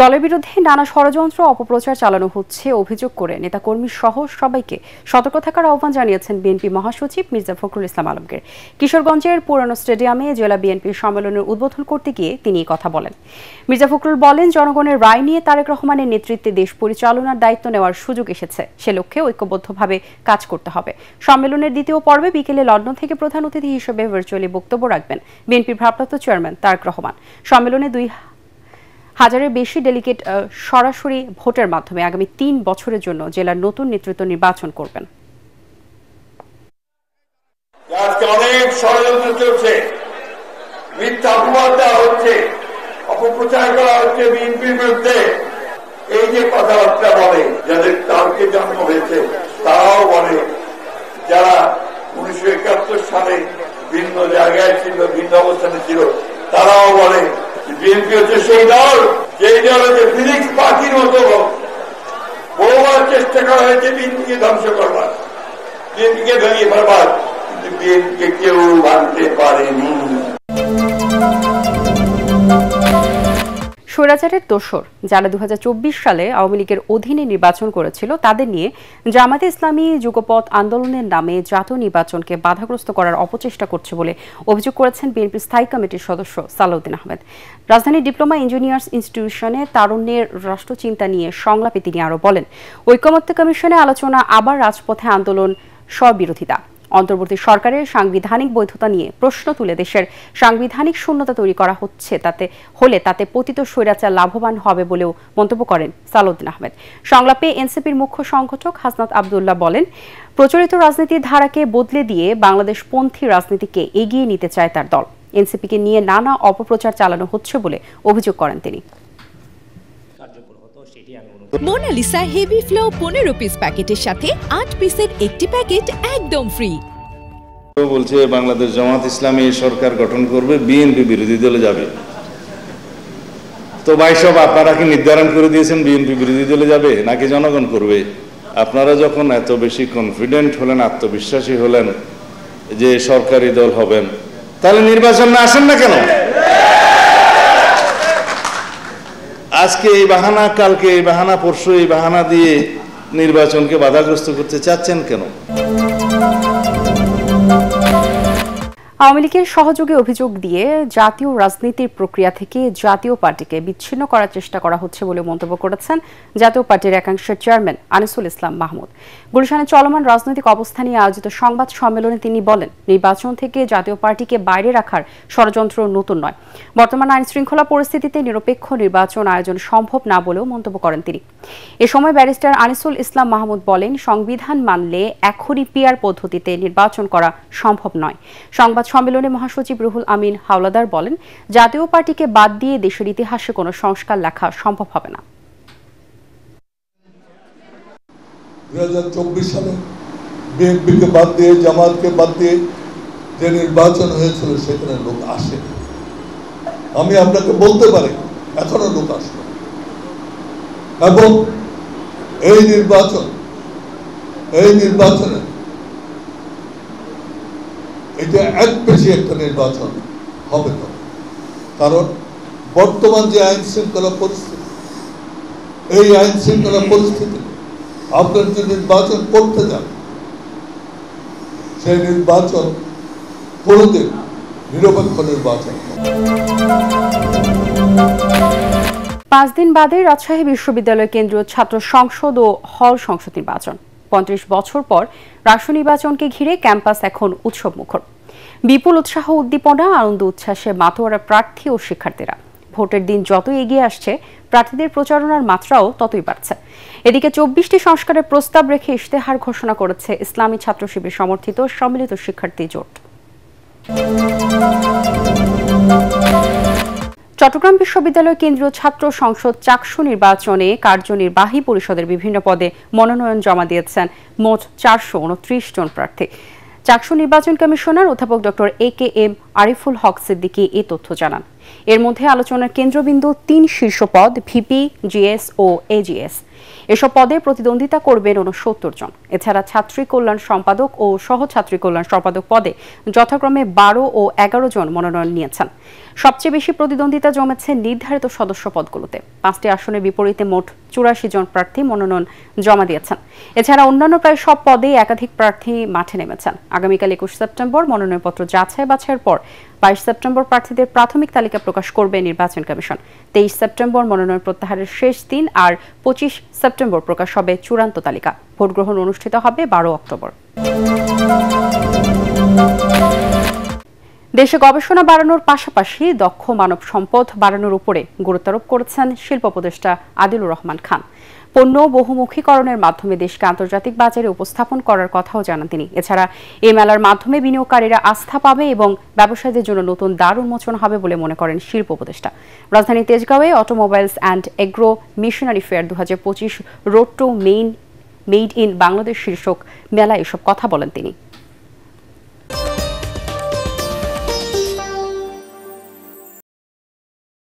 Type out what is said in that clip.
দলের বিরুদ্ধে নানা ষড়যন্ত্র অপপ্রচার চালানো হচ্ছে অভিযোগ করে নেতাকর্মী সহ সবাইকে সতর্ক থাকার আহ্বান জানিয়েছেন বিএনপি মহাসচিব মির্জা ফখরুল ইসলাম আলমগীর। কিশোরগঞ্জের পুরানো স্টেডিয়ামে জেলা বিএনপির সম্মেলনের উদ্বোধন করতে গিয়ে তিনি এই কথা বলেন। মির্জা ফখরুল বলেন, জনগণের রায় নিয়ে তারেক রহমানের নেতৃত্বে দেশ পরিচালনার দায়িত্ব নেওয়ার সুযোগ এসেছে, সে লক্ষ্যে ঐক্যবদ্ধভাবে কাজ করতে হবে। সম্মেলনের দ্বিতীয় পর্বে বিকেলে লন্ডন থেকে প্রধান অতিথি হিসেবে ভার্চুয়ালি বক্তব্য রাখবেন বিএনপির ভারপ্রাপ্ত চেয়ারম্যান তারেক রহমান। সম্মেলনে 2,000-এর বেশি ডেলিগেট সরাসরি ভোটের মাধ্যমে আগামী 3 বছরের জন্য জেলার নতুন নেতৃত্ব নির্বাচন করবেন। আজকে অনেক ষড়যন্ত্র চলছে, মিথ্যা অপবাদ দেওয়া হচ্ছে, অপপ্রচার করা হচ্ছে বিএনপির বিরুদ্ধে। এই যে কথাবার্তা বলে, যাদের তারকে জন্ম হয়েছে তারাও বলে, যারা 1971 সালে ভিন্ন জায়গায় ছিল, ভিন্ন অবস্থানে ছিল, তারাও বলে বিএনপি হচ্ছে সেই দল, যেই দল হচ্ছে ফিনিক্স পাখির মতো। বহুবার চেষ্টা করা হয়েছে বিএনপিকে ধ্বংস করবার, বিএনপিকে ভেঙে ফেলবার, কিন্তু বিএনপিকে কেউ ভাঙতে পারেনি। স্বৈরাচারের দোসর যারা 2024 সালে আওয়ামী লীগের অধীনে নির্বাচন করেছিল, তাদের নিয়ে জামায়াতে ইসলামী যুগপৎ আন্দোলনের নামে জাতীয় নির্বাচনকে বাধাগ্রস্ত করার অপচেষ্টা করছে বলে অভিযোগ করেছেন বিএনপির স্থায়ী কমিটির সদস্য সালাউদ্দিন আহমেদ। রাজধানীর ডিপ্লোমা ইঞ্জিনিয়ার্স ইনস্টিটিউশনে তারুণ্যের রাষ্ট্রচিন্তা নিয়ে সংলাপে তিনি আরও বলেন, ঐকমত্য কমিশনে আলোচনা, আবার রাজপথে আন্দোলন, স্ববিরোধিতা। অন্তর্বর্তী সরকারের সাংবিধানিক বৈধতা নিয়ে প্রশ্ন তুলে দেশের সাংবিধানিক শূন্যতা তৈরি করা হচ্ছে, তাতে পতিত স্বৈরাচার লাভবান হবে বলেও মন্তব্য করেন সালাউদ্দিন আহমেদ। সংলাপে এনসিপির মুখ্য সংগঠক হাসনাত আব্দুল্লাহ বলেন, প্রচলিত রাজনীতির ধারাকে বদলে দিয়ে বাংলাদেশপন্থী রাজনীতিকে এগিয়ে নিতে চায় তার দল। এনসিপিকে নিয়ে নানা অপপ্রচার চালানো হচ্ছে বলে অভিযোগ করেন তিনি। মোনালিসা হেভি ফ্লো 15 পিস প্যাকেটের সাথে 8 পিসের একটি প্যাকেট একদম ফ্রি। বলছে বাংলাদেশ জামাত ইসলামী সরকার গঠন করবে, বিএনপি বিরোধী দলে যাবে। তো ভাই সব আপনারা কি নির্ধারণ করে দিয়েছেন বিএনপি বিরোধী দলে যাবে নাকি জনগণ করবে? আপনারা যখন এত বেশি কনফিডেন্ট হলেন, আত্মবিশ্বাসী হলেন যে সরকারি দল হবেন, তাহলে নির্বাচন না আসেন না কেন? আজকে এই বাহানা, কালকে এই বাহানা, পরশু এই বাহানা দিয়ে নির্বাচনকে বাধাগ্রস্ত করতে চাচ্ছেন কেন? আওয়ামী লীগের সহযোগী অভিযোগ দিয়ে জাতীয় রাজনীতির প্রক্রিয়া থেকে জাতীয় পার্টিকে বিচ্ছিন্ন করার চেষ্টা করা হচ্ছে বলে মন্তব্য করেছেন জাতীয় পার্টির একাংশের চেয়ারম্যান আনিসুল ইসলাম মাহমুদ। গুলশানে চলমান রাজনৈতিক অবস্থা নিয়ে আয়োজিত সংবাদ সম্মেলনে তিনি বলেন, নির্বাচন থেকে জাতীয় পার্টিকে বাইরে রাখার ষড়যন্ত্র নতুন নয়। বর্তমান আইন শৃঙ্খলা পরিস্থিতিতে নিরপেক্ষ নির্বাচন আয়োজন সম্ভব না বলেও মন্তব্য করেন তিনি। এ সময় ব্যারিস্টার আনিসুল ইসলাম মাহমুদ বলেন, সংবিধান মানলে এখনই পিআর পদ্ধতিতে নির্বাচন করা সম্ভব নয়। সংবাদ সম্মেলনে মহাসচিব রুহুল আমিন হাওলাদার বলেন, জাতীয় পার্টিকে বাদ দিয়ে দেশের ইতিহাসে কোনো সংস্কার লেখা সম্ভব হবে না। 2024 সালে বিএনপিকে বাদ দিয়ে, জামাতকে বাদ দিয়ে যে নির্বাচন হয়েছিল সেখানে লোক আসে। আমি আপনাকে বলতে পারি এখনো লোক আসবে, এবং এই নির্বাচনে এটা এক বেশি একটা নির্বাচন হবে না। কারণ বর্তমান যে আইন শৃঙ্খলা পরিস্থিতি, এই আইন শৃঙ্খলা পরিস্থিতি আপনার যে নির্বাচন করতে যান, সেই নির্বাচন কোনোদিন নিরপেক্ষ নির্বাচন। 5 দিন বাদে রাজশাহী বিশ্ববিদ্যালয় কেন্দ্রীয় ছাত্র সংসদ ও হল সংসদ নির্বাচন। 35 বছর পর রাষ্ট্র নির্বাচনকে ঘিরে ক্যাম্পাস এখন উৎসব মুখর। বিপুল উৎসাহ, উদ্দীপনা, আনন্দ উচ্ছ্বাসে মাতোয়ারা প্রার্থী ও শিক্ষার্থীরা। ভোটের দিন যত এগিয়ে আসছে, প্রার্থীদের প্রচারণার মাত্রাও ততই বাড়ছে। এদিকে 24টি সংস্কারের প্রস্তাব রেখে ইশতেহার ঘোষণা করেছে ইসলামী ছাত্র শিবির সমর্থিত সম্মিলিত শিক্ষার্থী জোট। চট্টগ্রাম বিশ্ববিদ্যালয় কেন্দ্রীয় ছাত্র সংসদ চাকসু নির্বাচনে কার্যনির্বাহী পরিষদের বিভিন্ন পদে মনোনয়ন জমা দিয়েছেন মোট 429 জন প্রার্থী। চাকসু নির্বাচন কমিশনার অধ্যাপক doctor A K M Ariful Haque Siddiqui এ তথ্য জানান। এর মধ্যে আলোচনার কেন্দ্রবিন্দু ৩ শীর্ষ পদ ভিপি, জিএস ও এজিএস। এসব পদে প্রতিদ্বন্দ্বিতা করবেন ৬৯ জন। এছাড়া ছাত্রী কল্যাণ সম্পাদক ও সহছাত্রী কল্যাণ সম্পাদক পদে যথাক্রমে ১২ ও ১১ জন মনোনয়ন নিয়েছেন। সবচেয়ে বেশি প্রতিদ্বন্দ্বিতা জমেছে নির্ধারিত সদস্য পদগুলোতে। ৫টি আসনের বিপরীতে মোট ৮৪ জন প্রার্থী মনোনয়ন জমা দিয়েছেন। এছাড়া অন্যান্য প্রায় সব পদেই একাধিক প্রার্থী মাঠে নেমেছেন। আগামীকাল ২১ সেপ্টেম্বর মনোনয়নপত্র যাচাই বাছাইয়ের পর ২২ সেপ্টেম্বর প্রার্থীদের প্রাথমিক তালিকা প্রকাশ করবে নির্বাচন কমিশন। ২৩ সেপ্টেম্বর মনোনয়ন প্রত্যাহারের শেষ দিন আর ২৫ সেপ্টেম্বর প্রকাশ হবে চূড়ান্ত তালিকা। ভোট গ্রহণ অনুষ্ঠিত হবে ১২ অক্টোবর। দেশে গবেষণা বাড়ানোর পাশাপাশি দক্ষ মানব সম্পদ বাড়ানোর উপরে গুরুত্ব আরোপ করেছেন শিল্প উপদেষ্টা আদিলুর রহমান খান। পণ্য বহুমুখীকরণের মাধ্যমে দেশকে আন্তর্জাতিক বাজারে উপস্থাপন করার কথাও জানান তিনি। এছাড়া এই মেলার মাধ্যমে বিনিয়োগকারীরা আস্থা পাবে এবং ব্যবসায়ীদের জন্য নতুন দ্বার উন্মোচন হবে বলে মনে করেন শিল্প উপদেষ্টা। রাজধানী তেজগাঁওয়ে automobiles and agro machinery fair ২০২৫ road to made in Bangladesh শীর্ষক মেলায় এসব কথা বলেন তিনি।